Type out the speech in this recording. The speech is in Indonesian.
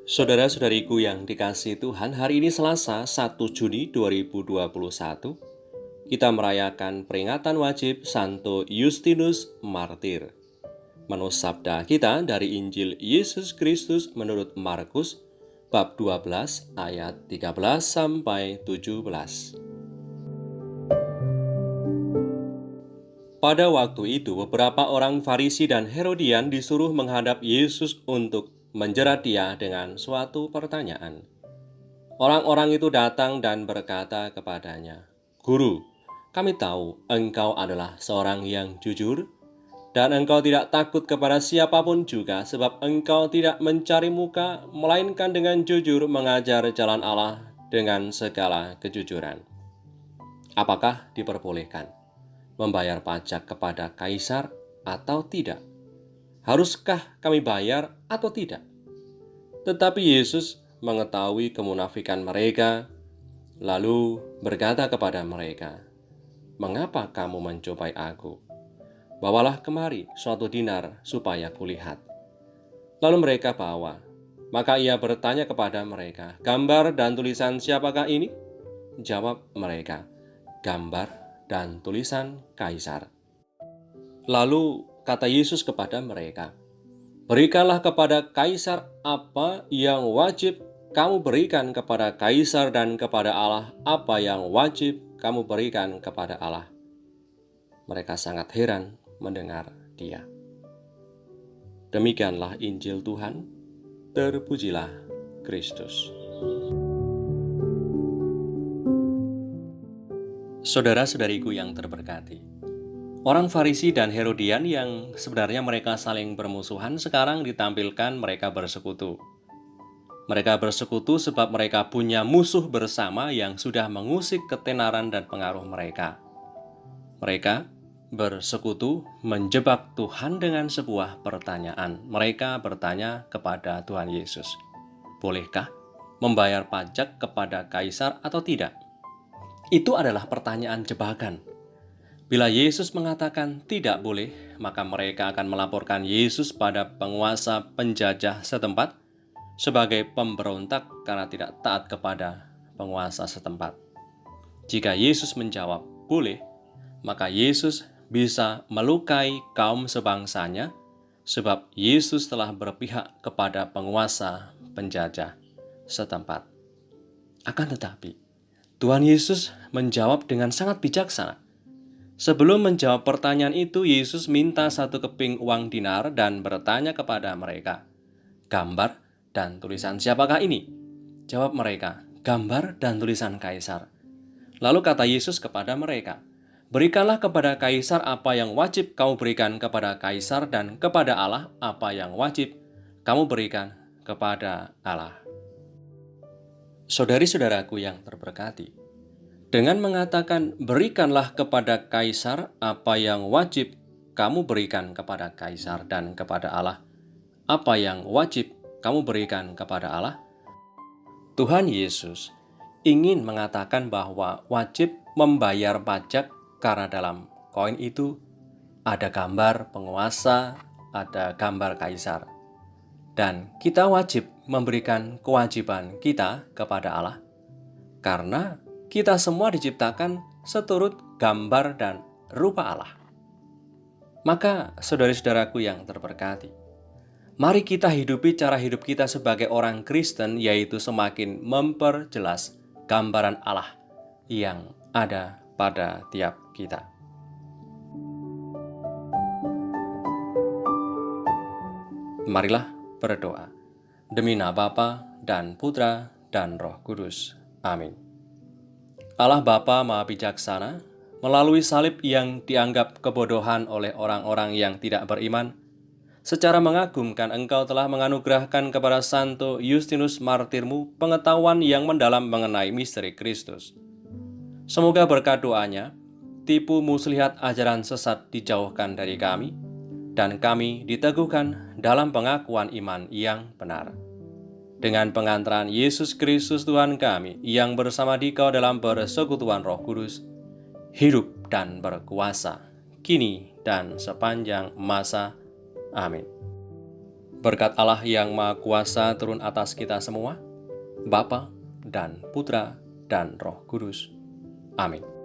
Saudara-saudariku yang dikasihi Tuhan, hari ini Selasa 1 Juni 2021, kita merayakan peringatan wajib Santo Justinus Martir. Menu sabda kita dari Injil Yesus Kristus menurut Markus, bab 12 ayat 13 sampai 17. Pada waktu itu, beberapa orang Farisi dan Herodian disuruh menghadap Yesus untuk menjerat dia dengan suatu pertanyaan. Orang-orang itu datang dan berkata kepadanya, "Guru, kami tahu engkau adalah seorang yang jujur, dan engkau tidak takut kepada siapapun juga, sebab engkau tidak mencari muka, melainkan dengan jujur mengajar jalan Allah dengan segala kejujuran. Apakah diperbolehkan membayar pajak kepada kaisar atau tidak? Haruskah kami bayar atau tidak?" Tetapi Yesus mengetahui kemunafikan mereka, lalu berkata kepada mereka, "Mengapa kamu mencobai aku? Bawalah kemari suatu dinar supaya kulihat." Lalu mereka bawa. Maka ia bertanya kepada mereka, "Gambar dan tulisan siapakah ini?" Jawab mereka, "Gambar dan tulisan Kaisar." Lalu kata Yesus kepada mereka, "Berikanlah kepada Kaisar apa yang wajib kamu berikan kepada Kaisar, dan kepada Allah apa yang wajib kamu berikan kepada Allah." Mereka sangat heran mendengar dia. Demikianlah Injil Tuhan. Terpujilah Kristus. Saudara-saudariku yang terberkati, orang Farisi dan Herodian yang sebenarnya mereka saling bermusuhan sekarang ditampilkan mereka bersekutu. Mereka bersekutu sebab mereka punya musuh bersama yang sudah mengusik ketenaran dan pengaruh mereka. Mereka bersekutu menjebak Tuhan dengan sebuah pertanyaan. Mereka bertanya kepada Tuhan Yesus, "Bolehkah membayar pajak kepada Kaisar atau tidak?" Itu adalah pertanyaan jebakan. Bila Yesus mengatakan tidak boleh, maka mereka akan melaporkan Yesus pada penguasa penjajah setempat sebagai pemberontak karena tidak taat kepada penguasa setempat. Jika Yesus menjawab boleh, maka Yesus bisa melukai kaum sebangsanya, sebab Yesus telah berpihak kepada penguasa penjajah setempat. Akan tetapi, Tuhan Yesus menjawab dengan sangat bijaksana. Sebelum menjawab pertanyaan itu, Yesus minta satu keping uang dinar dan bertanya kepada mereka, "Gambar dan tulisan siapakah ini?" Jawab mereka, "Gambar dan tulisan Kaisar." Lalu kata Yesus kepada mereka, "Berikanlah kepada Kaisar apa yang wajib kamu berikan kepada Kaisar, dan kepada Allah apa yang wajib kamu berikan kepada Allah." Saudari-saudaraku yang terberkati, dengan mengatakan berikanlah kepada Kaisar apa yang wajib kamu berikan kepada Kaisar, dan kepada Allah apa yang wajib kamu berikan kepada Allah, Tuhan Yesus ingin mengatakan bahwa wajib membayar pajak karena dalam koin itu ada gambar penguasa, ada gambar Kaisar. Dan kita wajib memberikan kewajiban kita kepada Allah karena kita semua diciptakan seturut gambar dan rupa Allah. Maka saudara-saudaraku yang terberkati, mari kita hidupi cara hidup kita sebagai orang Kristen, yaitu semakin memperjelas gambaran Allah yang ada pada tiap kita. Marilah berdoa. Demi nama Bapa dan Putra dan Roh Kudus. Amin. Allah Bapa Maha Bijaksana, melalui salib yang dianggap kebodohan oleh orang-orang yang tidak beriman, secara mengagumkan Engkau telah menganugerahkan kepada Santo Justinus Martirmu pengetahuan yang mendalam mengenai misteri Kristus. Semoga berkat doanya, tipu muslihat ajaran sesat dijauhkan dari kami, dan kami diteguhkan dalam pengakuan iman yang benar. Dengan pengantaran Yesus Kristus Tuhan kami, yang bersama Dikau dalam persekutuan Roh Kudus, hidup dan berkuasa, kini dan sepanjang masa. Amin. Berkat Allah yang Maha Kuasa turun atas kita semua, Bapa dan Putra dan Roh Kudus. Amin.